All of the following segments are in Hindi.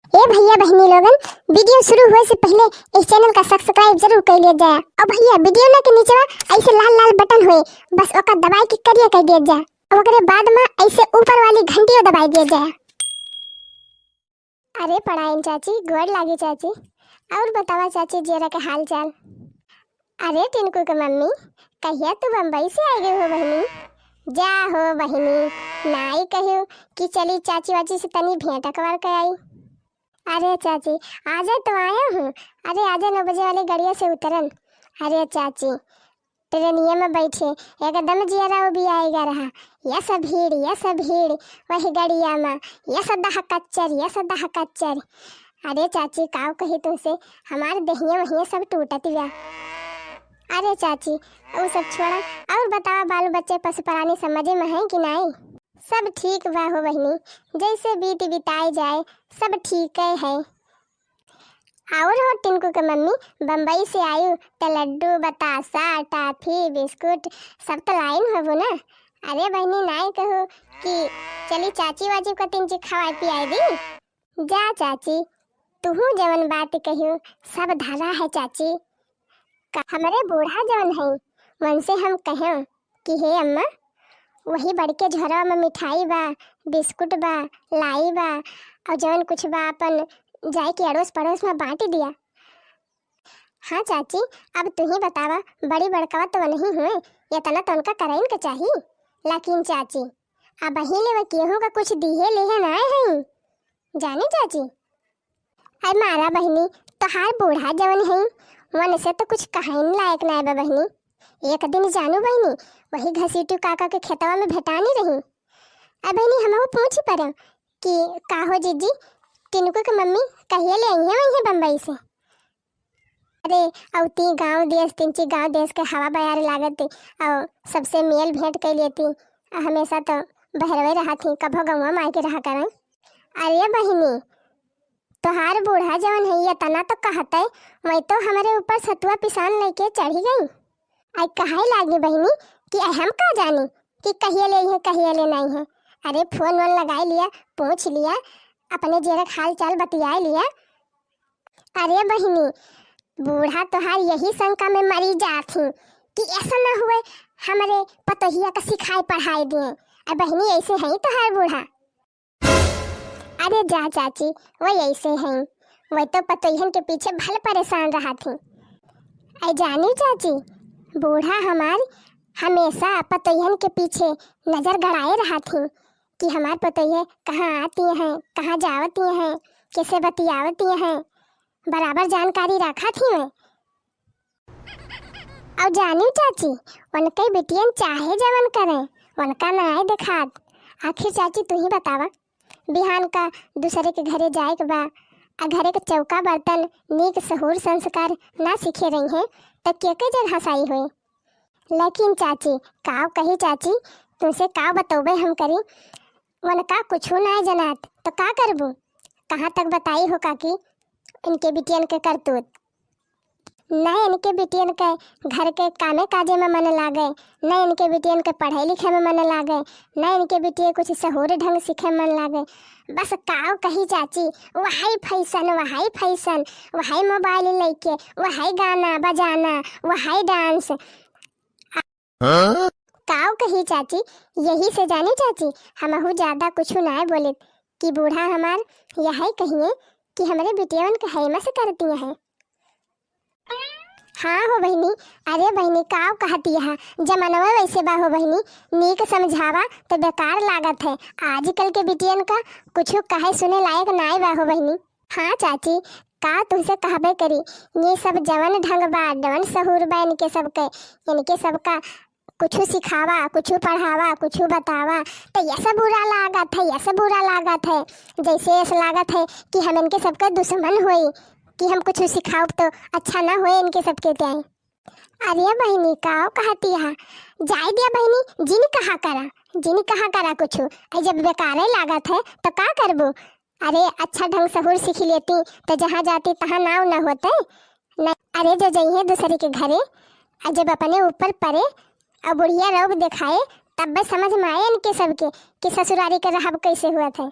ए भैया बहनी लोगन, वीडियो शुरू होए से पहले इस चैनल का सब्सक्राइब जरूर कर लिया जाए। और भैया वीडियो ना के नीचे ऐसे लाल लाल बटन होए, बस ओका दबाई के करिया कर दिया जाए और ओकरे बाद में ऐसे ऊपर वाली घंटी दबाई दिया जाए। अरे पढ़ाई चाची, गोड़ लागी चाची। और बतावा चाची जेरा के हाल चाल। अरे टिनकू के मम्मी, कहिया तू बम्बई से आई गई हो बहनी? जा हो बहनी, नाई कहियो कि चली चाची वाची से तनी भेंट अकबर कर आई। अरे चाची आजा तो आया हूँ। अरे आजा 9 बजे वाली गाड़िया से उतरन। अरे चाची ट्रेनिया में बैठे एकदम जियरा भी आएगा रहा। यह सब भीड़ वही गाड़िया में, यह सदा कच्चर। अरे चाची काव कही तुमसे, हमारे दहिया वहिया सब टूटत गया। अरे चाची वो सब छोड़ा और बतावा, बाल बच्चे पशु प्राणी समझे में है कि नहीं? सब ठीक बा हो बहनी, जैसे बीत बिताई जाए सब ठीक है। और हो टिंकू के मम्मी, बम्बई से आयु तो लड्डू बतासा टाफी बिस्कुट सब तो लाइन हो ना? अरे बहनी नहीं कहो कि चली चाची वाची को 3 चीज खवाई पियाई दी। जा चाची तुहू जवन बात कहियो सब धरा है चाची। हमारे बूढ़ा जवन है मन से हम कहें कि हे अम्मा, वही बड़के झोरा में मिठाई बा, बिस्कुट बा, लाई बा और जवन कुछ बा अपन जाए के अड़ोस पड़ोस में बांट दिया। हाँ चाची अब तू ही बतावा, बड़ी बड़कावा तो नहीं हुए, इतना तो उनका कराइन का चाहिए। लेकिन चाची अब ही ले केहू का कुछ दिहे लेहे ना है जाने चाची। अरे मारा बहनी तोहार बूढ़ा जवन है मन से तो कुछ कहन लायक ना बा बहनी। एक दिन जानू बहनी वही घसीटू काका के खेतवा में भेटानी रही। अब बहनी हम पूछ पर कि का हो जीजी, टिनकू के मम्मी कहिए ले आई है वहीं बम्बई से? अरे औती गांव देश 3 गांव देश के हवा बयार लागत और सबसे मेल भेंट कर लेती। हमेशा तो बहरवे रहा थी, कभो गंवा माई के रहा करें। अरे बहनी तोहार बूढ़ा जवन है ये तना तो कहते मैं तो हमारे ऊपर सतुआ पिसान लेके चढ़ी गई। आई कहाई लागी बहनी कि हम का जानी कि कहिए ले है कहिए ले नहीं है। अरे फोन वन लगा लिया, पूछ लिया, अपने जेरक हाल चाल बतिया लिया। अरे बहनी बूढ़ा तोहार यही शंका में मरी जाती कि ऐसा ना हुए हमारे पतोहिया का सिखाई पढ़ाई दिए। अब बहनी ऐसे है तोहार बूढ़ा? अरे जा चाची वो ऐसे हैं, वो तो पतोहियन के पीछे भले परेशान रहा थी। आई जानी चाची बूढ़ा हमार हमेशा पतोहियन के पीछे नजर गड़ाए रहा थी कि हमार पतोहिया कहाँ आती हैं, कहाँ जावती हैं, कैसे बतियावती हैं, बराबर जानकारी रखा थी मैं। और जानी चाची उनके बेटियन चाहे जवन करें उनका ना दिखात। आखिर चाची तू ही बतावा, बिहान का दूसरे के घरे जाए के बा आ घरे के चौका बर्तन नीक सहूर संस्कार ना सीखे रही हैं तो के जगह हसाई हुई। लेकिन चाची काव कही चाची तुमसे काव बतौबे हम करी, उनका कुछ ना जनात तो का करबू? कहाँ तक बताई हो काकी इनके बिटियन के करतूत? न इनके बिटियन के घर के कामे काजे में मन लागे, न इनके बिटियन के पढ़ाई लिखे में मन लागे, न इनके बिटिया कुछ सहूर ढंग सीखे मन लागे। बस काव कही चाची वही फैशन, वही मोबाइल लेके, वही गाना बजाना, वही डांस। काव कही चाची यही से जानी चाची हमहू ज्यादा कुछ ना बोले कि बूढ़ा हमार यही कहिए कि हमारे बिटियन के हैमा से करती है। हाँ हो बहनी। अरे बहनी काव कहती है जमानवा वैसे बा हो बहनी, नीक समझावा तो बेकार लागत है। आजकल के बिटियन का कुछ कहे सुने लायक नाई बा हो बहनी। हाँ चाची का तुमसे कहबे करी, ये सब जवन ढंग बा जवन सहूर बा इनके सबका कुछ सिखावा, कुछ पढ़ावा, कुछ बतावा तो ये सब बुरा लागत है। जैसे ऐसा लागत है कि हम इनके सबका दुश्मन होई कि हम कुछ सिखाओ तो अच्छा ना होए इनके सबके त्याई। अरे बहनी काव कहती है जाए दिया बहनी, जिन कहा करा कुछ जब बेकार लागत है तो का करबू? अरे अच्छा ढंग सहूर सीख लेती तो जहाँ जाती तहाँ नाव न होते न। अरे जो जइए दूसरे के घरे जब अपने ऊपर पड़े और बुढ़िया रौब दिखाए तब बस समझ में आए इनके सबके कि ससुरारी का रहब कैसे हुआ थे।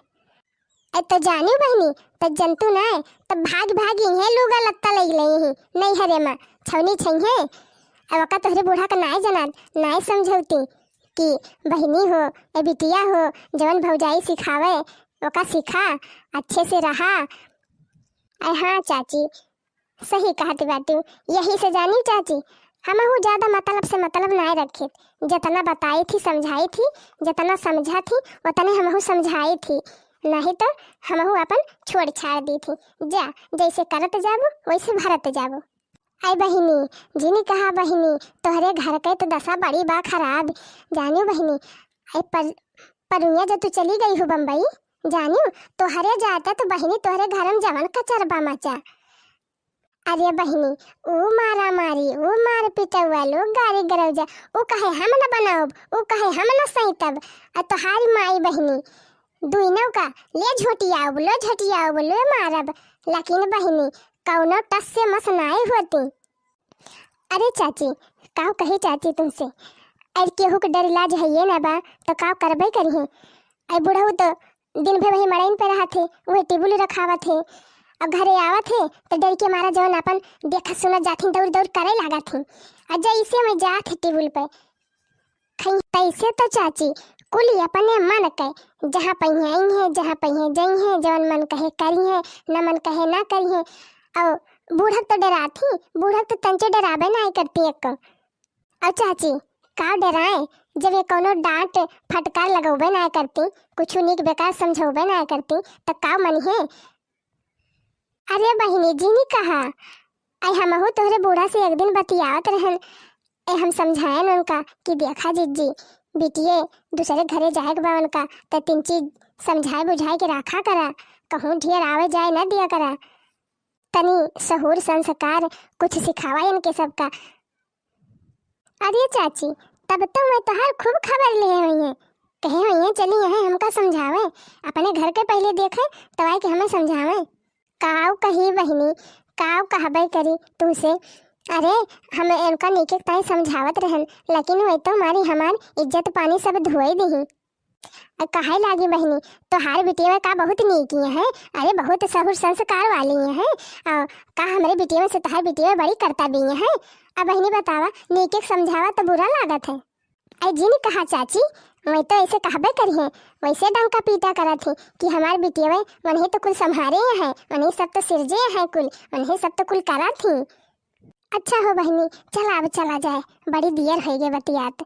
तो जानी बहनी तो जंतु ना है तो भाग भागी है लुगा लत्ता लग लई ही नहीं हरे माँ छवनी छई है। अब का तोहरे बूढ़ा का नाय जना नाय समझौती कि बहनी हो ए बिटिया हो जवन भौजाई सिखावे ओका सिखा अच्छे से रहा। हाँ चाची सही कहती बाटी यही से जानी चाची हमहू ज्यादा मतलब से मतलब नहीं रखे जितना बताई थी समझाई थी जितना समझा थी उतने हमहू समझाई थी नहीं तो हमहू अपन छोड़ छाड़ दी थी जा जैसे करत जाबो वैसे भरत जाबो। आई बहिनी जिनी कहा बहिनी तोहरे घर के तो दशा बड़ी बा खराब जानियो बहिनी। आई परुया जब तू चली गई हो बम्बई जानियो तोहरे जाता तो बहिनी तोहरे घर में जवन का चरबा मचा। अरे बहिनी ओ मारा मारी ओ मार पिटवा लो गाड़ी गरौजा ओ कहे हम न बनाओ ओ कहे हम न सही तब तोहारी माई बहिनी दुइनों का ले झोटियाओ बोलो मारब लेकिन बहिनी कौनो टस से मस नाई होती। अरे चाची काव कही चाची तुमसे अरे केहू के डर इलाज है ये ना बा तो काव करबे करी है। अरे बुढ़ऊ तो दिन भर वही मड़ाइन पे रहा थे वही टेबुल रखावा थे अब घरे आवा थे तो डर के मारा जवन अपन देखा सुना जाती दौड़ दौड़ करे लगा थी अजय इसे मैं जा थे टेबुल पे खई तैसे तो चाची कुली अपने मन कहे जहाँ पहिए आई है जहाँ पहिए जई है जवन मन कहे करी है न मन कहे ना करी है। और बूढ़क तो डरा थी बूढ़क तो तंचे डराबे ना करती एक और चाची का डराए जब ये कोनो डांट फटकार लगोबे ना करती कुछ निक बेकार समझोबे ना करती तो का मन है। अरे बहिनी जी ने कहा आई हमहू तोहरे बूढ़ा से एक दिन बतियावत रहन हम समझाएन उनका कि देखा जीजी बिटिए दूसरे घरे जाए बा उनका तो तीन चीज समझाए बुझाए के रखा करा कहूँ ढेर आवे जाए न दिया करा तनी सहूर संस्कार कुछ सिखावा इनके सबका। अरे चाची तब तो मैं तोहार खूब खबर लिए हुई है कहे हुई है चली यहाँ हमका समझावे अपने घर के पहले देखे तो आए कि हमें समझावे काव कही बहिनी काव कहबे करी तुमसे। अरे हम इनका नीचे ताई समझावत रहन लेकिन वही तो हमार इज्जत पानी सब धोए दी कहे लागी बहिनी तोहार बिटिया में का बहुत नीकी है अरे बहुत सहूर संस्कार वाली है और का हमारे बिटिया में से तोहार बिटिया बड़ी करता भी है। अब बहिनी बतावा नीके समझावा तो बुरा लागत है। आई जी ने कहा चाची मैं तो ऐसे कहबे करी है वैसे डंका पीटा करा थे कि हमारे बिटिया में उन्हें तो कुल संभारे हैं उन्हें सब तो सिरजे हैं कुल उन्हें सब तो कुल करा थी। अच्छा हो बहनी चला अब चला जाए बड़ी देर हो गई बतियात।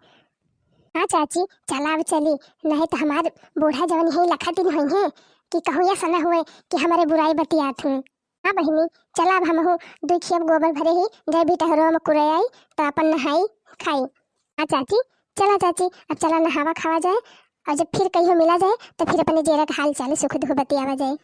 हाँ चाची चला अब चली नहीं तो हमारे बूढ़ा जवन यही लखा दिन हुई है कि कहूँ या सना हुए कि हमारे बुराई बतियात हूँ। हाँ बहनी चला अब हम दुखी अब गोबर भरे ही जय भी टहरो में कुरे आई तो अपन नहाई खाई। हाँ चाची चला चाची अब चला नहावा खावा जाए और जब फिर कहीं मिला जाए तो फिर अपने जेरा का हाल चाल सुख दुख बतियावा जाए।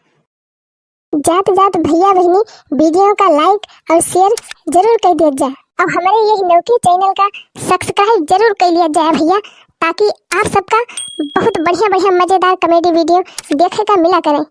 जात जात भैया बहनी वीडियो का लाइक और शेयर जरूर कर दिया जाए और हमारे ये हिंदौकी चैनल का सब्सक्राइब जरूर कर लिया जाए भैया ताकि आप सबका बहुत बढ़िया बढ़िया मजेदार कॉमेडी वीडियो देखे का मिला करें।